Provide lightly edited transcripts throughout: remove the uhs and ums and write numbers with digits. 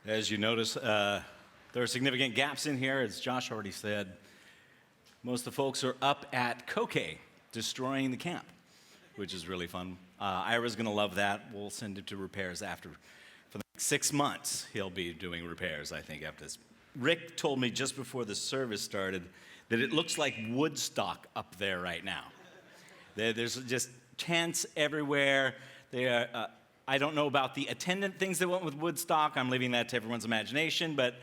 As you notice, there are significant gaps in here, as Josh already said. Most of the folks are up at Kauai, destroying the camp, which is really fun. Ira's going to love that. We'll send him to repairs after. For the next 6 months, he'll be doing repairs, I think, after this. Rick told me just before the service started that it looks like Woodstock up there right now. There's just tents everywhere. I don't know about the attendant things that went with Woodstock. I'm leaving that to everyone's imagination, but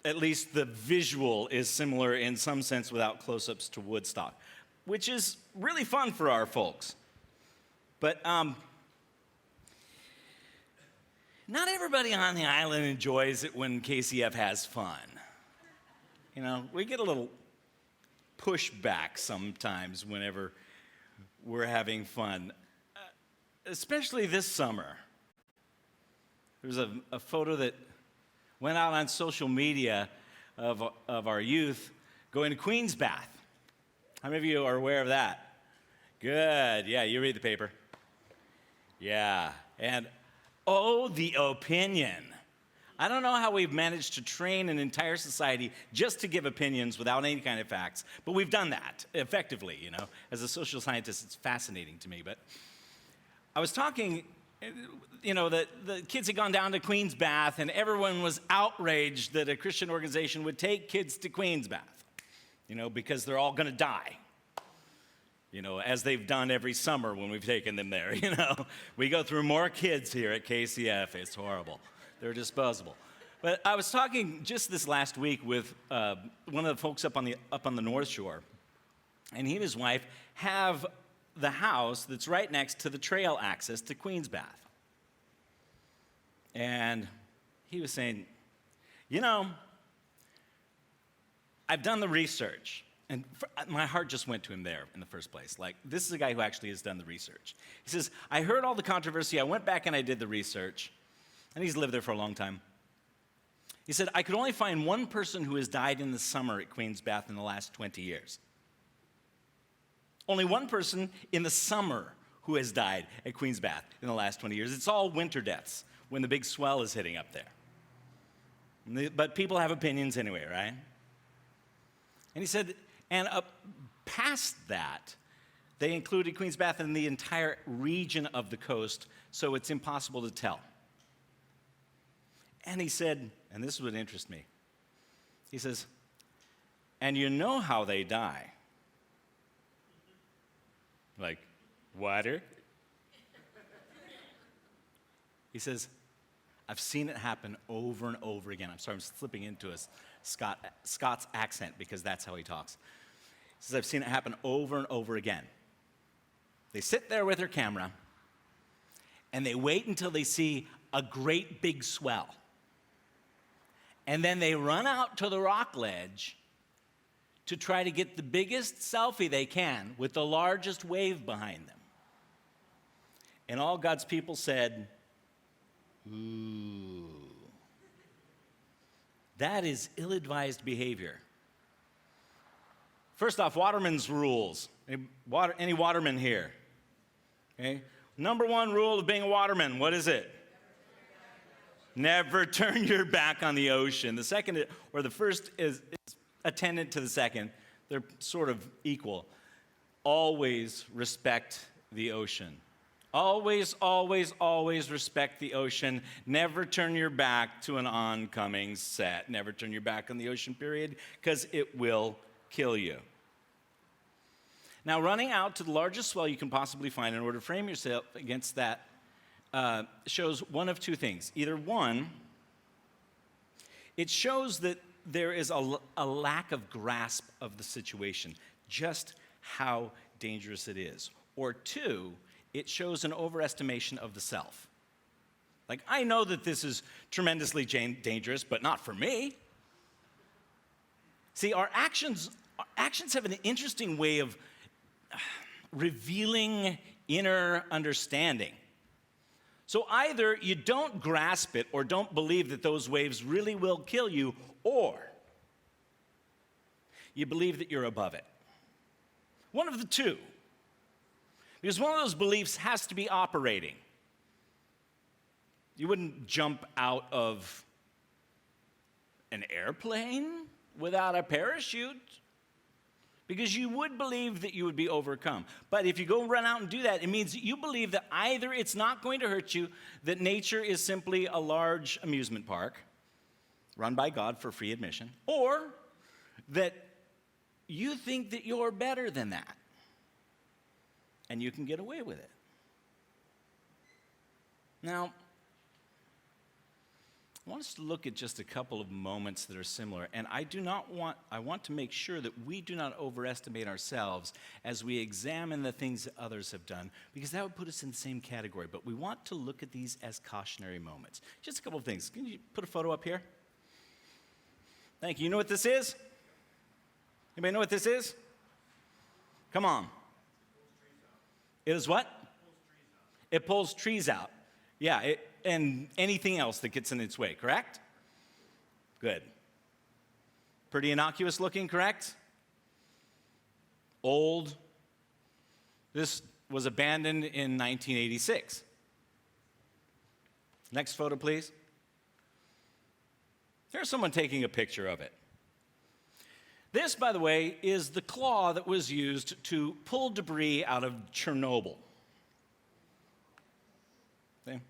at least the visual is similar in some sense without close-ups to Woodstock, which is really fun for our folks. But not everybody on the island enjoys it when KCF has fun. You know, we get a little pushback sometimes whenever we're having fun. Especially this summer. There's a photo that went out on social media of our youth going to Queen's Bath. How many of you are aware of that? Good. Yeah, you read the paper. Yeah. And, oh, the opinion. I don't know how we've managed to train an entire society just to give opinions without any kind of facts, but we've done that effectively, you know. As a social scientist, it's fascinating to me, but I was talking, you know, that the kids had gone down to Queen's Bath, and everyone was outraged that a Christian organization would take kids to Queen's Bath, you know, because they're all going to die, you know, as they've done every summer when we've taken them there, you know. We go through more kids here at KCF. It's horrible. They're disposable. But I was talking just this last week with one of the folks up on the North Shore, and he and his wife have the house that's right next to the trail access to Queen's Bath. And he was saying, you know, I've done the research. And my heart just went to him there in the first place. Like, this is a guy who actually has done the research. He says, I heard all the controversy. I went back and I did the research. And he's lived there for a long time. He said, I could only find one person who has died in the summer at Queen's Bath in the last 20 years. Only one person in the summer who has died at Queen's Bath in the last 20 years. It's all winter deaths when the big swell is hitting up there. But people have opinions anyway, right? And he said, and up past that, they included Queen's Bath in the entire region of the coast, so it's impossible to tell. And he said, and this would interest me, he says, and you know how they die. Like, water? He says, I've seen it happen over and over again. I'm sorry, I'm slipping into a Scots accent because that's how he talks. He says, I've seen it happen over and over again. They sit there with their camera, and they wait until they see a great big swell. And then they run out to the rock ledge to try to get the biggest selfie they can with the largest wave behind them. And all God's people said, ooh. That is ill-advised behavior. First off, waterman's rules. Any waterman here? Okay. Number one rule of being a waterman, what is it? Never turn your back on the ocean. The second, or the first is attendant to the second. They're sort of equal. Always respect the ocean. Always, always, always respect the ocean. Never turn your back to an oncoming set. Never turn your back on the ocean, period, because it will kill you. Now, running out to the largest swell you can possibly find in order to frame yourself against that shows one of two things. Either one, it shows that there is a lack of grasp of the situation, just how dangerous it is. Or two, it shows an overestimation of the self. Like, I know that this is tremendously dangerous, but not for me. See, our actions have an interesting way of revealing inner understanding. So either you don't grasp it or don't believe that those waves really will kill you, or you believe that you're above it. One of the two. Because one of those beliefs has to be operating. You wouldn't jump out of an airplane without a parachute, because you would believe that you would be overcome. But if you go run out and do that, it means that you believe that either it's not going to hurt you, that nature is simply a large amusement park run by God for free admission, or that you think that you're better than that and you can get away with it. Now, I want us to look at just a couple of moments that are similar, and I want to make sure that we do not overestimate ourselves as we examine the things that others have done, because that would put us in the same category. But we want to look at these as cautionary moments. Just a couple of things. Can you put a photo up here? Thank you. You know what this is? Anybody know what this is? Come on. It is what? It pulls trees out. Yeah, and anything else that gets in its way, correct? Good. Pretty innocuous looking, correct? Old. This was abandoned in 1986. Next photo, please. Here's someone taking a picture of it. This, by the way, is the claw that was used to pull debris out of Chernobyl. Okay?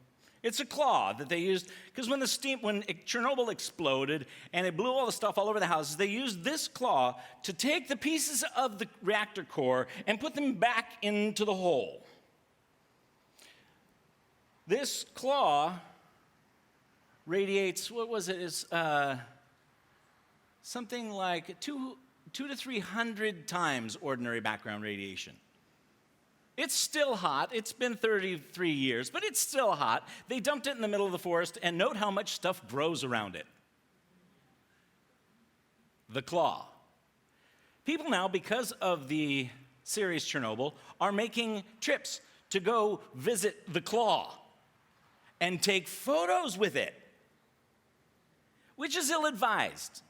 It's a claw that they used, because when Chernobyl exploded and it blew all the stuff all over the houses, they used this claw to take the pieces of the reactor core and put them back into the hole. This claw radiates, what was it? It's something like 200 to 300 times ordinary background radiation. It's still hot. It's been 33 years, but it's still hot. They dumped it in the middle of the forest, and note how much stuff grows around it. The claw. People now, because of the series Chernobyl, are making trips to go visit the claw and take photos with it, which is ill-advised.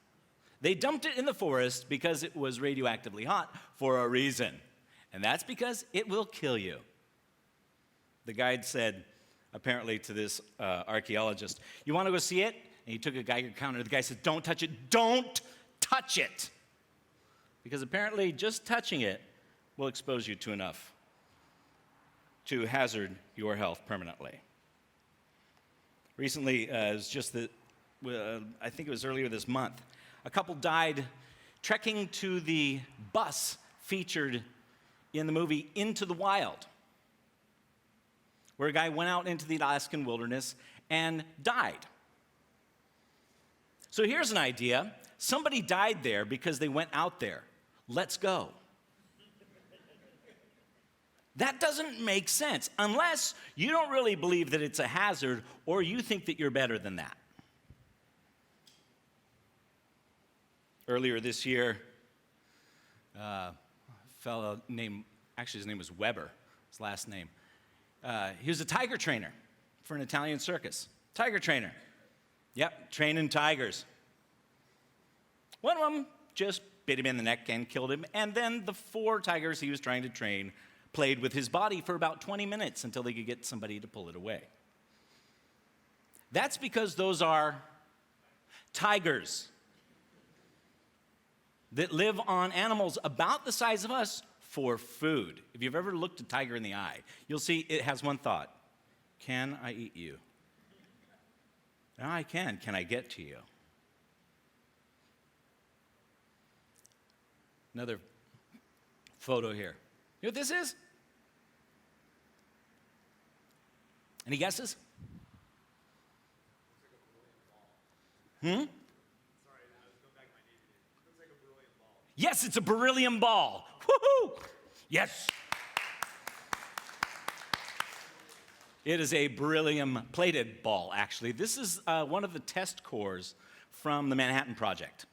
They dumped it in the forest because it was radioactively hot for a reason. And that's because it will kill you. The guide said, apparently, to this archaeologist, "You want to go see it?" And he took a Geiger counter. The guy said, "Don't touch it. Don't touch it." Because apparently just touching it will expose you to enough to hazard your health permanently. Recently, it was just I think it was earlier this month, a couple died trekking to the bus featured in the movie Into the Wild, where a guy went out into the Alaskan wilderness and died. So here's an idea. Somebody died there because they went out there. Let's go. That doesn't make sense unless you don't really believe that it's a hazard or you think that you're better than that. Earlier this year, a fellow named, actually his name was Weber, his last name. He was a tiger trainer for an Italian circus. Tiger trainer. Yep, training tigers. One of them just bit him in the neck and killed him, and then the 4 tigers he was trying to train played with his body for about 20 minutes until they could get somebody to pull it away. That's because those are tigers that live on animals about the size of us for food. If you've ever looked a tiger in the eye, you'll see it has one thought: can I eat you? No, I can. Can I get to you? Another photo here. You know what this is? Any guesses? Yes, it's a beryllium ball. Woohoo! Yes. It is a beryllium plated ball, actually. This is one of the test cores from the Manhattan Project,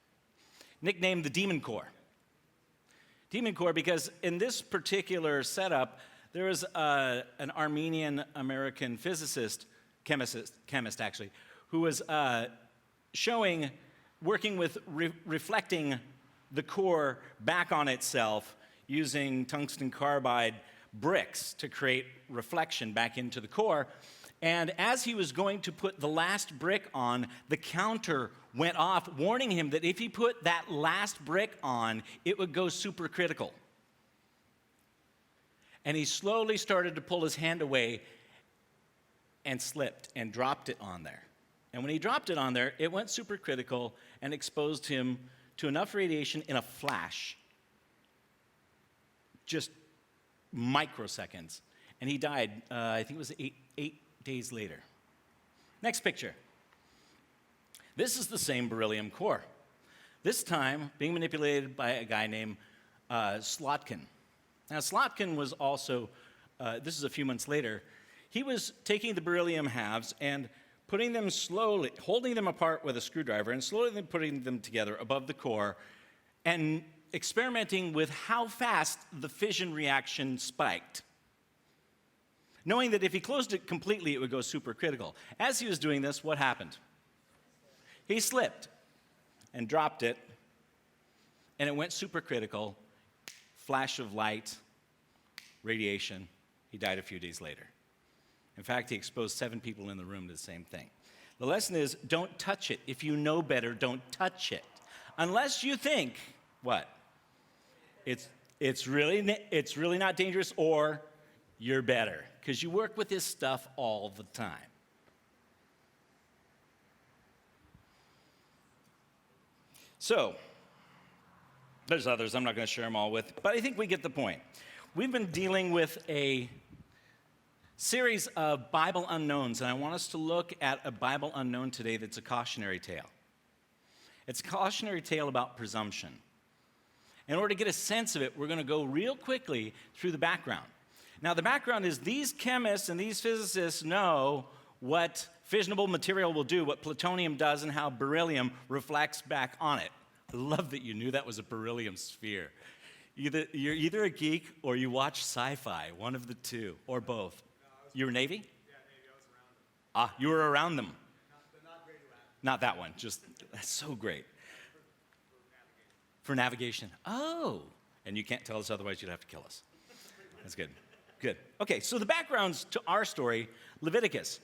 nicknamed the Demon Core. Demon Core because in this particular setup, there was an Armenian-American physicist, chemist actually, who was working with reflecting the core back on itself using tungsten carbide bricks to create reflection back into the core. And as he was going to put the last brick on, the counter went off, warning him that if he put that last brick on, it would go supercritical. And he slowly started to pull his hand away and slipped and dropped it on there. And when he dropped it on there, it went supercritical and exposed him to enough radiation in a flash, just microseconds. And he died, I think it was eight days later. Next picture. This is the same beryllium core. This time being manipulated by a guy named Slotkin. Now, Slotkin was also, this is a few months later, he was taking the beryllium halves and putting them slowly, holding them apart with a screwdriver and slowly putting them together above the core and experimenting with how fast the fission reaction spiked, knowing that if he closed it completely, it would go supercritical. As he was doing this, what happened? He slipped and dropped it, and it went supercritical, flash of light, radiation. He died a few days later. In fact, he exposed 7 people in the room to the same thing. The lesson is, don't touch it. If you know better, don't touch it. Unless you think, what? It's really not dangerous, or you're better, because you work with this stuff all the time. So, there's others I'm not going to share them all with, but I think we get the point. We've been dealing with a series of Bible unknowns, and I want us to look at a Bible unknown today that's a cautionary tale. It's a cautionary tale about presumption. In order to get a sense of it, we're going to go real quickly through the background. Now, the background is these chemists and these physicists know what fissionable material will do, what plutonium does, and how beryllium reflects back on it. I love that you knew that was a beryllium sphere. You're either a geek or you watch sci-fi, one of the two, or both. No, you were Navy? Yeah, Navy. I was around them. You were around them. Not radioactive. Not that one. Just, that's so great. For navigation. Oh. And you can't tell us, otherwise you'd have to kill us. That's good. Good. Okay, so the backgrounds to our story, Leviticus.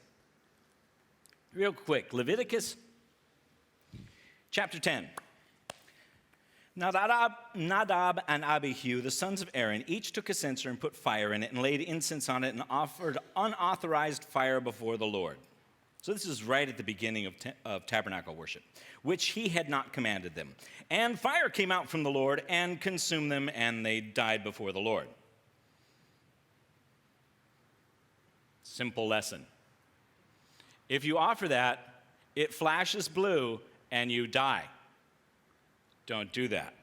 Real quick, Leviticus chapter 10. Nadab and Abihu, the sons of Aaron, each took a censer and put fire in it and laid incense on it and offered unauthorized fire before the Lord. So this is right at the beginning of tabernacle worship, which he had not commanded them. And fire came out from the Lord and consumed them, and they died before the Lord. Simple lesson. If you offer that, it flashes blue and you die. Don't do that.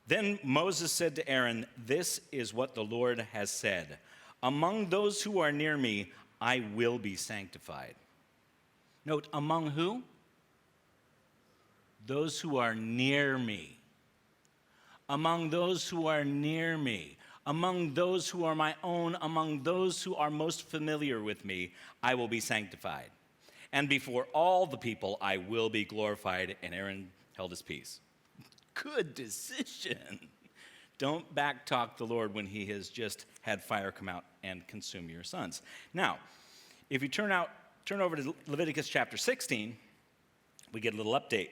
Then Moses said to Aaron, "This is what the Lord has said. Among those who are near me, I will be sanctified." Note, among who? Those who are near me. Among those who are near me. Among those who are my own, among those who are most familiar with me, I will be sanctified. And before all the people, I will be glorified. And Aaron held his peace. Good decision. Don't backtalk the Lord when he has just had fire come out and consume your sons. Now, if you turn over to Leviticus chapter 16, we get a little update.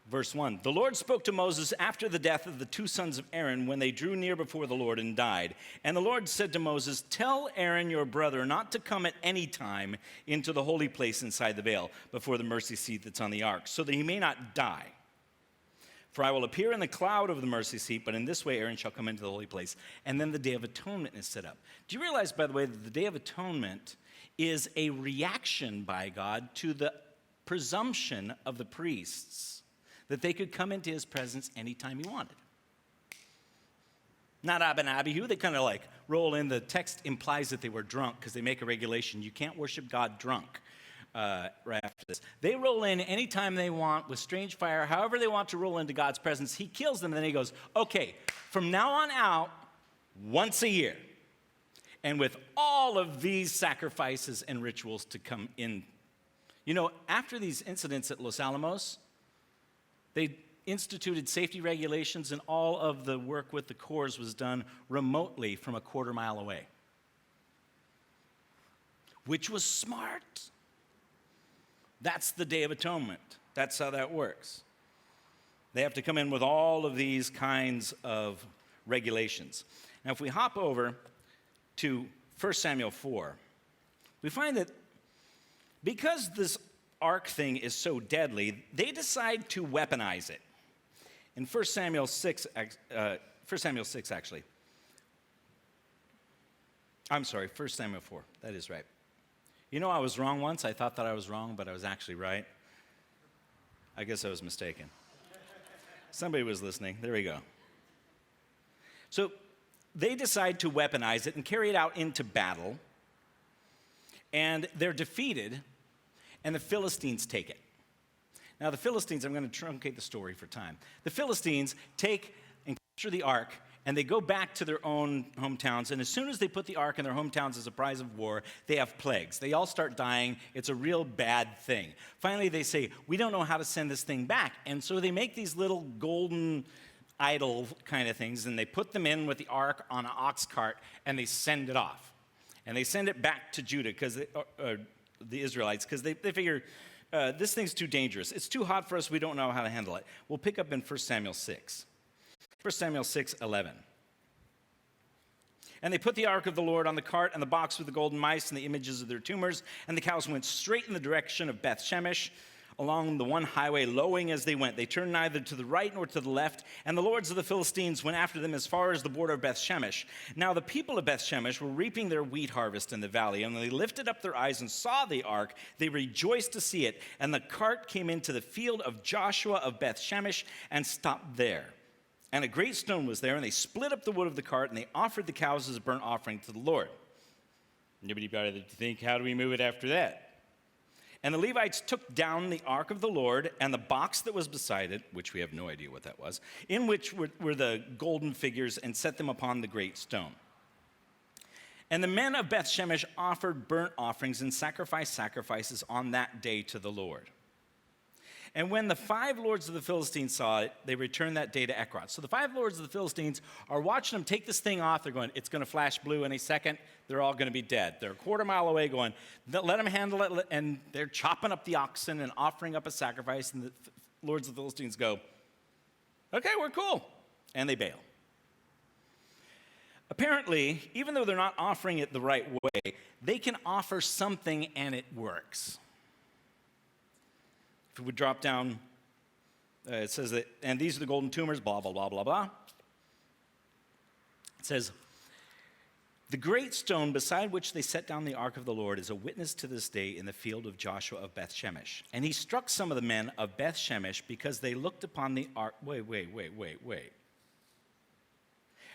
Verse 1, the Lord spoke to Moses after the death of the 2 sons of Aaron when they drew near before the Lord and died. And the Lord said to Moses, "Tell Aaron your brother not to come at any time into the holy place inside the veil before the mercy seat that's on the ark, so that he may not die. For I will appear in the cloud of the mercy seat, but in this way Aaron shall come into the holy place." And then the Day of Atonement is set up. Do you realize, by the way, that the Day of Atonement is a reaction by God to the presumption of the priests that they could come into his presence anytime he wanted? Nadab and Abihu, they kind of like roll in. The text implies that they were drunk because they make a regulation. You can't worship God drunk right after this. They roll in anytime they want with strange fire, however they want to roll into God's presence. He kills them, and then he goes, "Okay, from now on out, once a year, and with all of these sacrifices and rituals to come in." You know, after these incidents at Los Alamos, they instituted safety regulations, and all of the work with the cores was done remotely from a quarter mile away. which was smart. That's the Day of Atonement. That's how that works. They have to come in with all of these kinds of regulations. Now, if we hop over to 1 Samuel 4, we find that because this ark thing is so deadly, they decide to weaponize it. In 1 Samuel 6, actually. I'm sorry, 1 Samuel 4. That is right. You know, I was wrong once. I thought that I was wrong, but I was actually right. I guess I was mistaken. Somebody was listening. There we go. So they decide to weaponize it and carry it out into battle. And they're defeated, and the Philistines take it. Now, the Philistines, I'm going to truncate the story for time. The Philistines take and capture the ark, and they go back to their own hometowns. And as soon as they put the ark in their hometowns as a prize of war, they have plagues. They all start dying. It's a real bad thing. Finally, they say, we don't know how to send this thing back. And so they make these little golden idol kind of things, and they put them in with the ark on an ox cart, and they send it off. And they send it back to Judah, because the Israelites, because they figure, this thing's too dangerous. It's too hot for us. We don't know how to handle it. We'll pick up in 1 Samuel 6. 1 Samuel 6:11. And they put the ark of the Lord on the cart and the box with the golden mice and the images of their tumors, and the cows went straight in the direction of Beth Shemesh along the one highway, lowing as they went. They turned neither to the right nor to the left, and the lords of the Philistines went after them as far as the border of Beth Shemesh. Now the people of Beth Shemesh were reaping their wheat harvest in the valley, and when they lifted up their eyes and saw the ark, they rejoiced to see it. And the cart came into the field of Joshua of Beth Shemesh and stopped there. And a great stone was there, and they split up the wood of the cart, and they offered the cows as a burnt offering to the Lord. Nobody bothered to think, how do we move it after that? And the Levites took down the ark of the Lord and the box that was beside it, which we have no idea what that was, in which were the golden figures, and set them upon the great stone. And the men of Beth Shemesh offered burnt offerings and sacrifices on that day to the Lord. And when the 5 lords of the Philistines saw it, they returned that day to Ekron. So the 5 lords of the Philistines are watching them take this thing off. They're going, it's going to flash blue any second. They're all going to be dead. They're a quarter mile away going, let them handle it. And they're chopping up the oxen and offering up a sacrifice. And the lords of the Philistines go, okay, we're cool. And they bail. Apparently, even though they're not offering it the right way, they can offer something and it works. If we would drop down, it says that, and these are the golden tumors, blah, blah, blah, blah, blah. It says, the great stone beside which they set down the ark of the Lord is a witness to this day in the field of Joshua of Beth Shemesh. And he struck some of the men of Beth Shemesh because they looked upon the ark. Wait.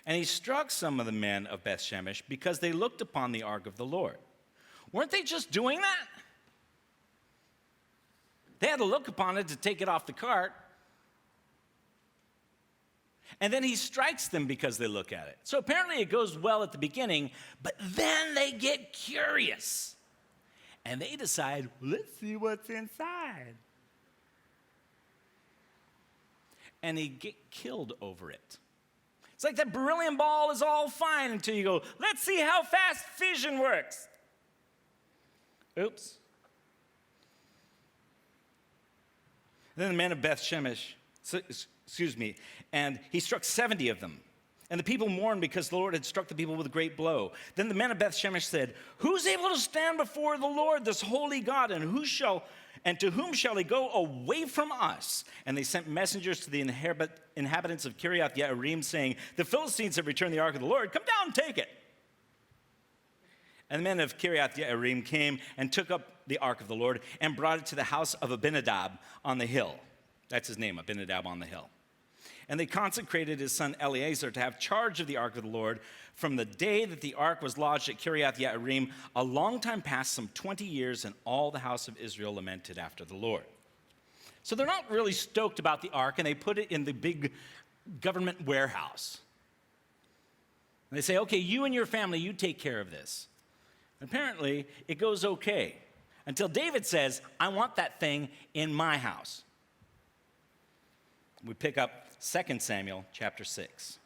And he struck some of the men of Beth Shemesh because they looked upon the ark of the Lord. Weren't they just doing that? They had to look upon it to take it off the cart. And then he strikes them because they look at it. So apparently it goes well at the beginning, but then they get curious. And they decide, let's see what's inside. And they get killed over it. It's like that beryllium ball is all fine until you go, let's see how fast fission works. Oops. Then the men of Beth Shemesh, and he struck 70 of them. And the people mourned because the Lord had struck the people with a great blow. Then the men of Beth Shemesh said, who's able to stand before the Lord, this holy God, and to whom shall he go away from us? And they sent messengers to the inhabitants of Kiriath Yearim, saying, the Philistines have returned the ark of the Lord. Come down and take it. And the men of Kiriath Yearim came and took up the ark of the Lord and brought it to the house of Abinadab on the hill. That's his name, Abinadab on the hill. And they consecrated his son Eleazar to have charge of the ark of the Lord from the day that the ark was lodged at Kiriath Yearim. A long time passed, some 20 years, and all the house of Israel lamented after the Lord. So they're not really stoked about the ark, and they put it in the big government warehouse. And they say, okay, you and your family, you take care of this. Apparently, it goes okay until David says, I want that thing in my house. We pick up 2 Samuel chapter 6.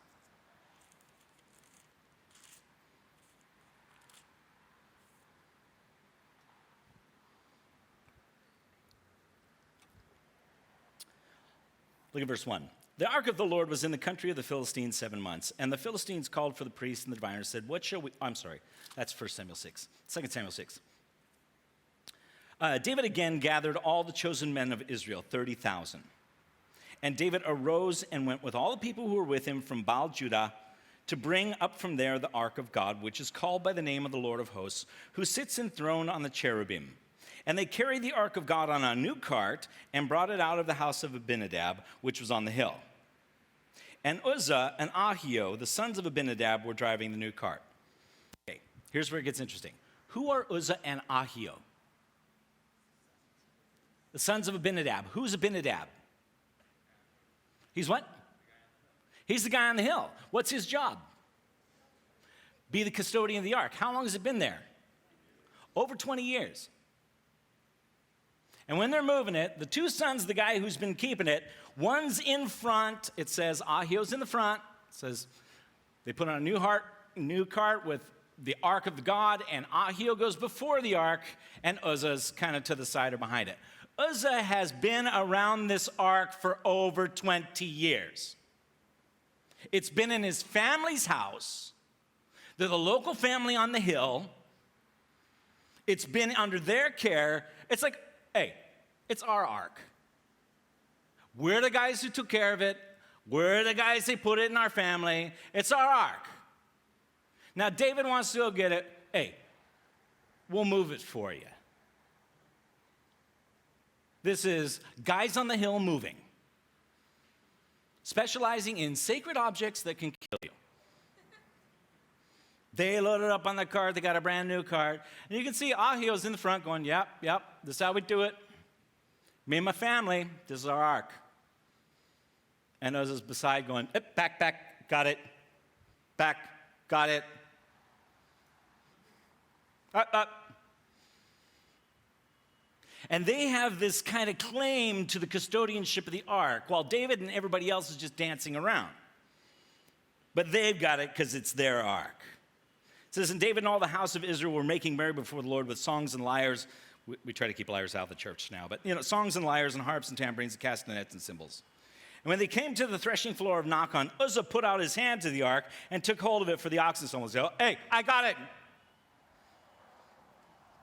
Look at verse 1. The ark of the Lord was in the country of the Philistines 7 months. And the Philistines called for the priests and the diviners, said, what shall we... I'm sorry, that's 1 Samuel 6. 2 Samuel 6. David again gathered all the chosen men of Israel, 30,000. And David arose and went with all the people who were with him from Baal Judah to bring up from there the ark of God, which is called by the name of the Lord of hosts, who sits enthroned on the cherubim. And they carried the ark of God on a new cart and brought it out of the house of Abinadab, which was on the hill. And Uzzah and Ahio, the sons of Abinadab, were driving the new cart. Okay, here's where it gets interesting. Who are Uzzah and Ahio? The sons of Abinadab. Who's Abinadab? He's what? He's the guy on the hill. What's his job? Be the custodian of the ark. How long has it been there? Over 20 years. And when they're moving it, the two sons, the guy who's been keeping it, one's in front. It says Ahio's in the front. It says they put on a new cart with the ark of God, and Ahio goes before the ark, and Uzzah's kind of to the side or behind it. Uzzah has been around this ark for over 20 years. It's been in his family's house. They're the local family on the hill. It's been under their care. It's like, hey, it's our ark. We're the guys who took care of it. We're the guys who put it in our family. It's our ark. Now, David wants to go get it. Hey, we'll move it for you. This is guys on the hill moving, specializing in sacred objects that can kill you. They loaded up on the cart. They got a brand new cart. And you can see Ahio's in the front going, yep, this is how we do it. Me and my family, this is our ark. And Uzzah's beside going, back, got it. Back, got it. Up. And they have this kind of claim to the custodianship of the ark, while David and everybody else is just dancing around. But they've got it because it's their ark. It says, and David and all the house of Israel were making merry before the Lord with songs and lyres. We try to keep lyres out of the church now, but songs and lyres and harps and tambourines and castanets and cymbals. And when they came to the threshing floor of Nacon, Uzzah put out his hand to the ark and took hold of it for the oxen. Someone said, hey, I got it.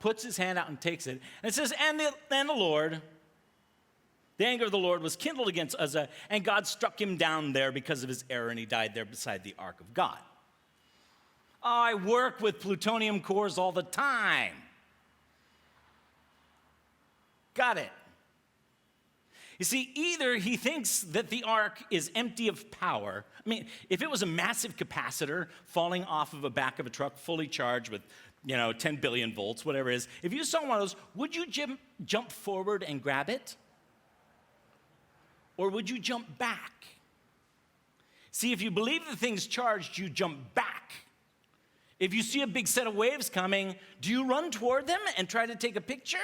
Puts his hand out and takes it. And it says, and the Lord, the anger of the Lord was kindled against Uzzah, and God struck him down there because of his error, and he died there beside the ark of God. I work with plutonium cores all the time. Got it. You see, either he thinks that the ark is empty of power. I mean, if it was a massive capacitor falling off of the back of a truck fully charged with 10 billion volts, whatever it is. If you saw one of those, would you jump forward and grab it? Or would you jump back? See, if you believe the thing's charged, you jump back. If you see a big set of waves coming, do you run toward them and try to take a picture?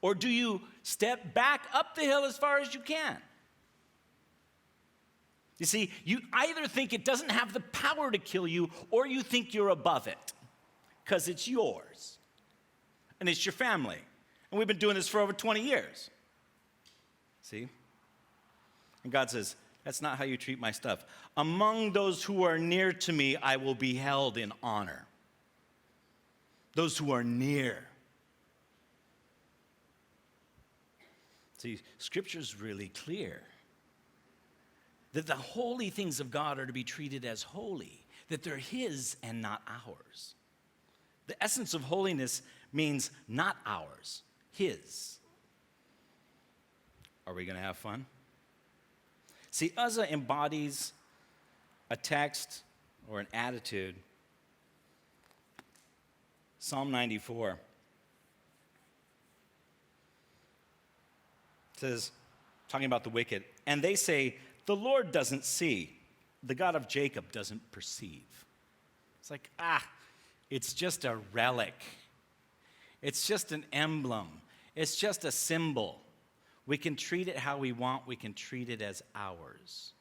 Or do you step back up the hill as far as you can? You see, you either think it doesn't have the power to kill you, or you think you're above it. Because it's yours, and it's your family. And we've been doing this for over 20 years. See? And God says, that's not how you treat my stuff. Among those who are near to me, I will be held in honor. Those who are near. See, Scripture's really clear that the holy things of God are to be treated as holy, that they're His and not ours. The essence of holiness means not ours, His. Are we going to have fun? See, Uzzah embodies a text or an attitude. Psalm 94 says, talking about the wicked, and they say, the Lord doesn't see, the God of Jacob doesn't perceive. It's like, it's just a relic. It's just an emblem. It's just a symbol. We can treat it how we want. We can treat it as ours.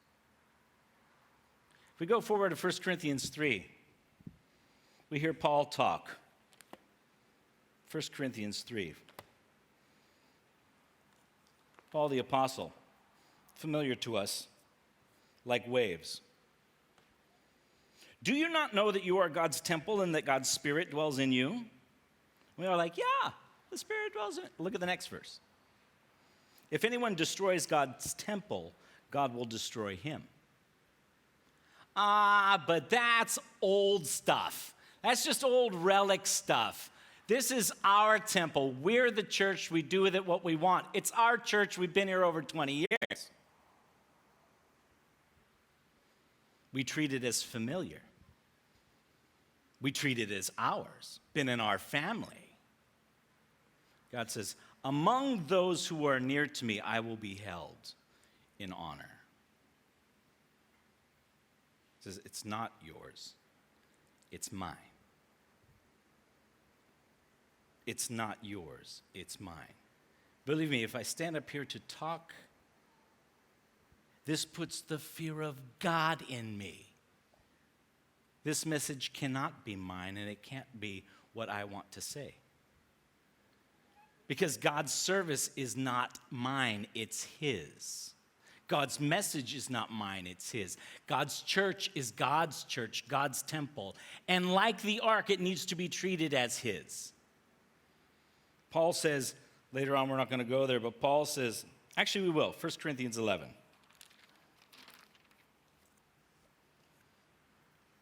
If we go forward to 1 Corinthians 3, we hear Paul talk. 1 Corinthians 3. Paul the apostle familiar to us like waves. Do you not know that you are God's temple and that God's Spirit dwells in you? We are like, yeah, the Spirit dwells in. Look at the next verse. If anyone destroys God's temple, God will destroy him. But that's old stuff. That's just old relic stuff. This is our temple. We're the church. We do with it what we want. It's our church. We've been here over 20 years. We treat it as familiar. We treat it as ours, been in our family. God says, among those who are near to me, I will be held in honor. He says, it's not yours, it's mine. It's not yours, it's mine. Believe me, if I stand up here to talk, this puts the fear of God in me. This message cannot be mine, and it can't be what I want to say. Because God's service is not mine, it's His. God's message is not mine, it's His. God's church is God's church, God's temple. And like the ark, it needs to be treated as His. Paul says, later on we're not going to go there, but Paul says, actually we will, 1 Corinthians 11.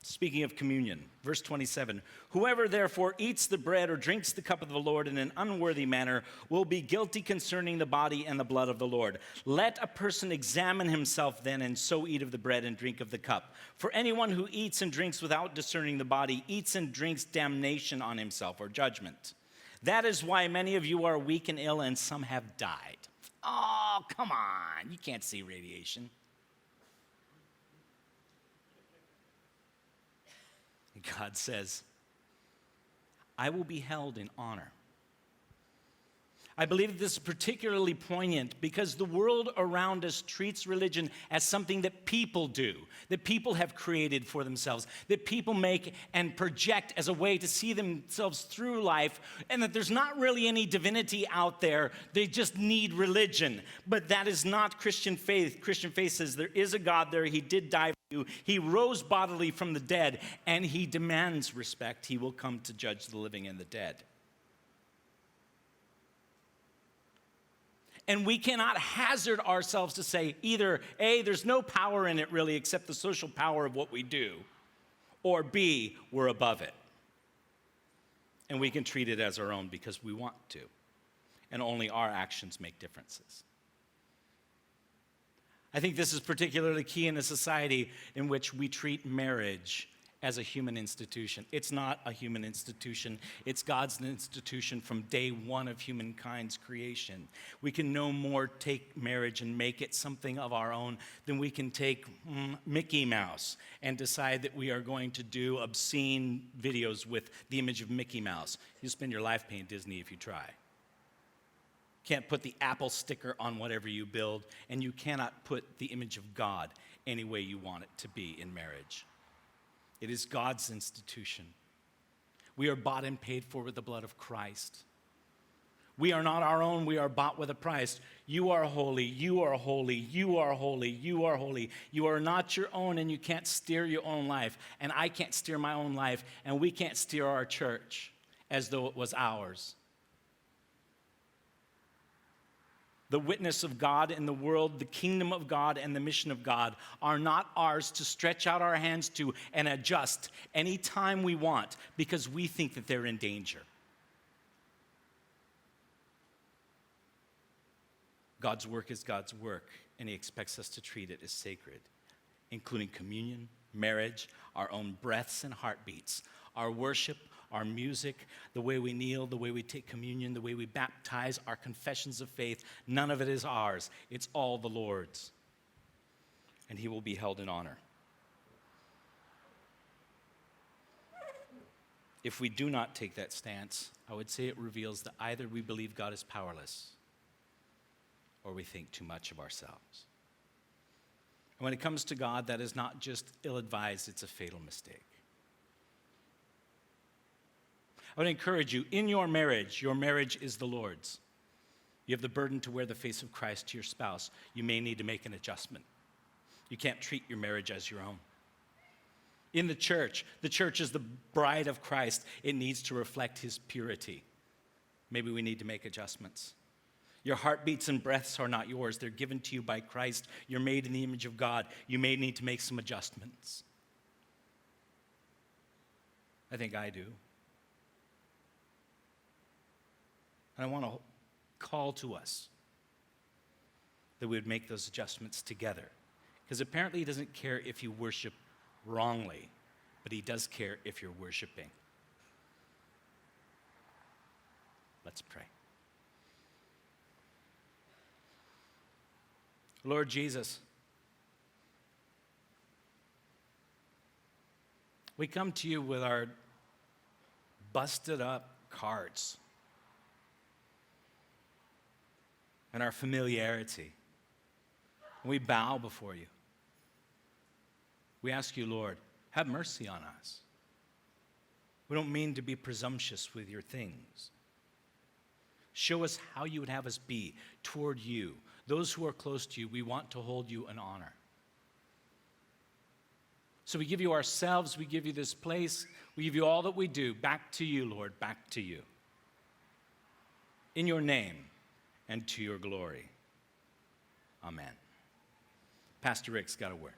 Speaking of communion, verse 27, whoever therefore eats the bread or drinks the cup of the Lord in an unworthy manner will be guilty concerning the body and the blood of the Lord. Let a person examine himself then, and so eat of the bread and drink of the cup. For anyone who eats and drinks without discerning the body eats and drinks damnation on himself, or judgment. That is why many of you are weak and ill, and some have died. Oh, come on, you can't see radiation. God says, I will be held in honor. I believe that this is particularly poignant because the world around us treats religion as something that people do, that people have created for themselves, that people make and project as a way to see themselves through life, and that there's not really any divinity out there. They just need religion. But that is not Christian faith. Christian faith says there is a God there. He did die for you. He rose bodily from the dead, and He demands respect. He will come to judge the living and the dead. And we cannot hazard ourselves to say either, A, there's no power in it really except the social power of what we do, or B, we're above it. And we can treat it as our own because we want to. And only our actions make differences. I think this is particularly key in a society in which we treat marriage as a human institution. It's not a human institution. It's God's institution from day one of humankind's creation. We can no more take marriage and make it something of our own than we can take Mickey Mouse and decide that we are going to do obscene videos with the image of Mickey Mouse. You spend your life paying Disney if you try. Can't put the Apple sticker on whatever you build, and you cannot put the image of God any way you want it to be in marriage. It is God's institution. We are bought and paid for with the blood of Christ. We are not our own. We are bought with a price. You are holy. You are holy. You are holy. You are holy. You are not your own, and you can't steer your own life. And I can't steer my own life, and we can't steer our church as though it was ours. The witness of God in the world, the kingdom of God, and the mission of God are not ours to stretch out our hands to and adjust anytime we want because we think that they're in danger. God's work is God's work, and He expects us to treat it as sacred, including communion, marriage, our own breaths and heartbeats, our worship, our music, the way we kneel, the way we take communion, the way we baptize, our confessions of faith. None of it is ours. It's all the Lord's. And He will be held in honor. If we do not take that stance, I would say it reveals that either we believe God is powerless or we think too much of ourselves. And when it comes to God, that is not just ill-advised, it's a fatal mistake. I would encourage you, in your marriage is the Lord's. You have the burden to wear the face of Christ to your spouse. You may need to make an adjustment. You can't treat your marriage as your own. In the church is the bride of Christ. It needs to reflect his purity. Maybe we need to make adjustments. Your heartbeats and breaths are not yours. They're given to you by Christ. You're made in the image of God. You may need to make some adjustments. I think I do. And I want to call to us that we would make those adjustments together. Because apparently he doesn't care if you worship wrongly, but he does care if you're worshiping. Let's pray. Lord Jesus, we come to you with our busted up cards and our familiarity. And we bow before you. We ask you, Lord, have mercy on us. We don't mean to be presumptuous with your things. Show us how you would have us be toward you. Those who are close to you, we want to hold you in honor. So we give you ourselves, we give you this place, we give you all that we do. Back to you, Lord, back to you. In your name and to your glory. Amen. Pastor Rick's got a word.